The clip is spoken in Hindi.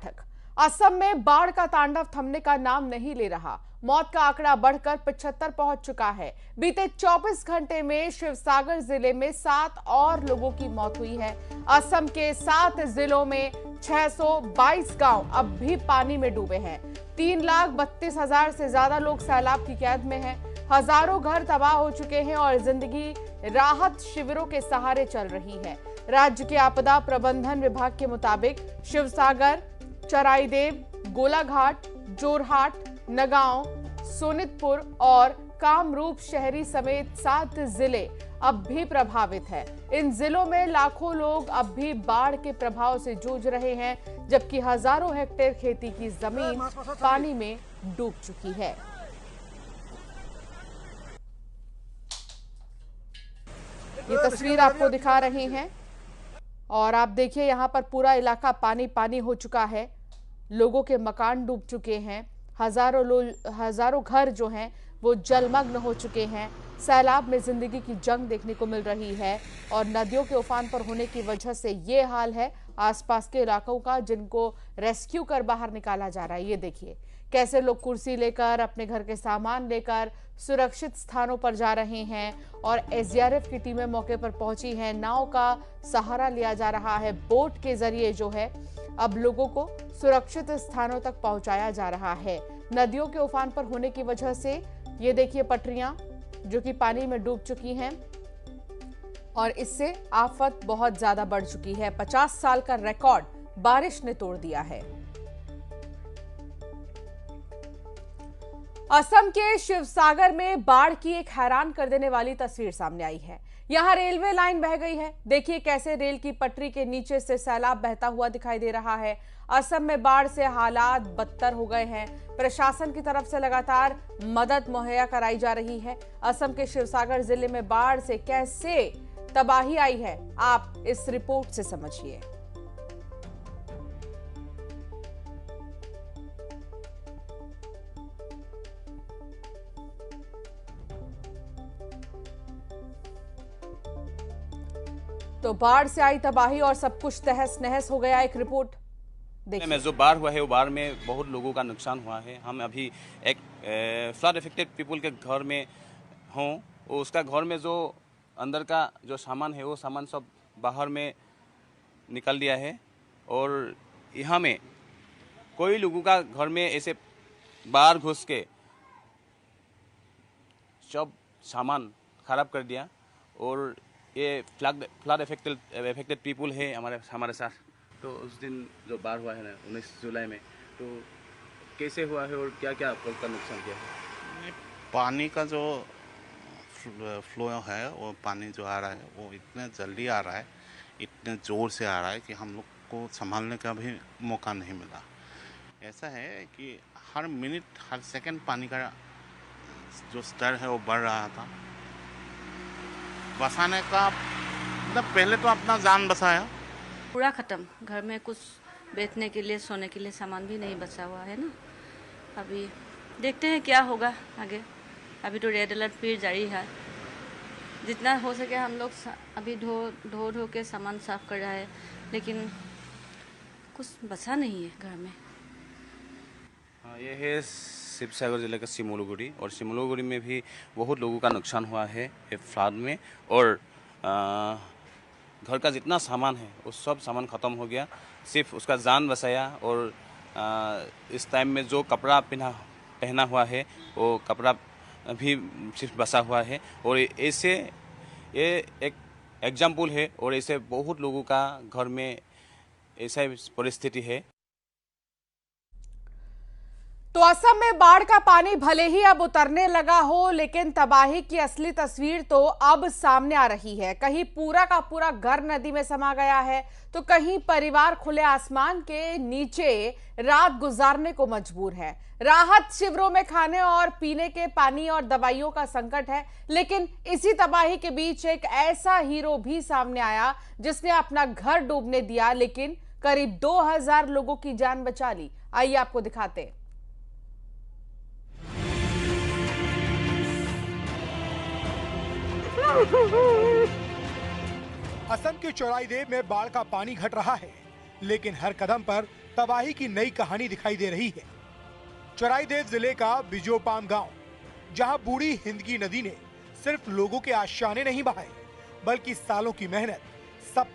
पाठक। असम में बाढ़ का तांडव थमने का नाम नहीं ले रहा। मौत का आंकड़ा बढ़कर 75 पहुंच चुका है। बीते 24 घंटे में शिवसागर जिले में 7 और लोगों की मौत हुई है। असम के 7 जिलों में 622 गांव अब भी पानी में डूबे हैं। 3,32,000 से ज्यादा लोग सैलाब की कैद में हैं। हजारों घर तबाह हो चुके हैं और जिंदगी राहत शिविरों के सहारे चल रही है। राज्य के आपदा प्रबंधन विभाग के मुताबिक शिवसागर, चराईदेव, गोलाघाट, जोरहाट, नगांव, सोनितपुर और कामरूप शहरी समेत 7 जिले अब भी प्रभावित हैं। इन जिलों में लाखों लोग अब भी बाढ़ के प्रभाव से जूझ रहे हैं, जबकि हजारों हेक्टेयर खेती की जमीन पानी में डूब चुकी है। ये तस्वीर आपको दिखा रहे हैं और आप देखिए यहाँ पर पूरा इलाका पानी पानी हो चुका है। लोगों के मकान डूब चुके हैं। हजारों घर जो हैं वो जलमग्न हो चुके हैं। सैलाब में जिंदगी की जंग देखने को मिल रही है और नदियों के उफान पर होने की वजह से ये हाल है आसपास के इलाकों का, जिनको रेस्क्यू कर बाहर निकाला जा रहा है। ये देखिए कैसे लोग कुर्सी लेकर, अपने घर के सामान लेकर सुरक्षित स्थानों पर जा रहे हैं और एसडीआरएफ की टीमें मौके पर पहुंची हैं। नाव का सहारा लिया जा रहा है। बोट के जरिए जो है अब लोगों को सुरक्षित स्थानों तक पहुंचाया जा रहा है। नदियों के उफान पर होने की वजह से ये देखिए पटरियां जो कि पानी में डूब चुकी हैं और इससे आफत बहुत ज्यादा बढ़ चुकी है। 50 साल का रिकॉर्ड बारिश ने तोड़ दिया है। असम के शिवसागर में बाढ़ की एक हैरान कर देने वाली तस्वीर सामने आई है। यहां रेलवे लाइन बह गई है। देखिए कैसे रेल की पटरी के नीचे से सैलाब बहता हुआ दिखाई दे रहा है। असम में बाढ़ से हालात बदतर हो गए हैं। प्रशासन की तरफ से लगातार मदद मुहैया कराई जा रही है। असम के शिवसागर जिले में बाढ़ से कैसे तबाही आई है, आप इस रिपोर्ट से समझिए। तो बाढ़ से आई तबाही और सब कुछ तहस नहस हो गया। एक रिपोर्ट देखिए। में जो बाढ़ हुआ है वो बाढ़ में बहुत लोगों का नुकसान हुआ है। हम अभी एक फ्लड इफेक्टेड पीपल के घर में हों, उसका घर में जो अंदर का जो सामान है वो सामान सब बाहर में निकल दिया है और यहाँ में कोई लोगों का घर में ऐसे बाढ़ घुस के सब सामान खराब कर दिया। और ये फ्लड इफेक्टेड पीपल है हमारे साथ। तो उस दिन जो बाढ़ हुआ है ना 19 जुलाई में, तो कैसे हुआ है और क्या क्या का नुकसान किया है? पानी का जो फ्लो है, वो पानी जो आ रहा है वो इतने जल्दी आ रहा है, इतने ज़ोर से आ रहा है कि हम लोग को संभालने का भी मौका नहीं मिला। ऐसा है कि हर मिनट हर सेकंड पानी का जो स्तर है वो बढ़ रहा था। बचाने का मतलब पहले तो अपना जान बचाया, पूरा ख़त्म। घर में कुछ बेचने के लिए, सोने के लिए सामान भी नहीं बचा हुआ है ना। अभी देखते हैं क्या होगा आगे। अभी तो रेड अलर्ट फिर जारी है। जितना हो सके हम लोग अभी धो के सामान साफ कर रहा है, लेकिन कुछ बचा नहीं है घर में। हाँ, ये है शिवसागर जिले का सिमोलुगुड़ी और सिमोलुगुड़ी में भी बहुत लोगों का नुकसान हुआ है ये फ्लड में। और घर का जितना सामान है वो सब सामान ख़त्म हो गया। सिर्फ उसका जान बचाया और इस टाइम में जो कपड़ा पहना हुआ है वो कपड़ा भी सिर्फ बचा हुआ है। और ऐसे ये एक एग्जाम्पल है और ऐसे बहुत लोगों का घर में ऐसा परिस्थिति है। तो असम में बाढ़ का पानी भले ही अब उतरने लगा हो, लेकिन तबाही की असली तस्वीर तो अब सामने आ रही है। कहीं पूरा का पूरा घर नदी में समा गया है, तो कहीं परिवार खुले आसमान के नीचे रात गुजारने को मजबूर है। राहत शिविरों में खाने और पीने के पानी और दवाइयों का संकट है। लेकिन इसी तबाही के बीच एक ऐसा हीरो भी सामने आया जिसने अपना घर डूबने दिया, लेकिन करीब 2000 लोगों की जान बचा ली। आइए आपको दिखाते हैं। असम के चौराईदेव में बाढ़ का पानी घट रहा है, लेकिन हर कदम पर तबाही की नई कहानी दिखाई दे रही है। चराईदेव जिले का बिजोपाम गांव, जहां बूढ़ी हिंदकी नदी ने सिर्फ लोगों के आशाने नहीं बहाए, बल्कि सालों की मेहनत, सपने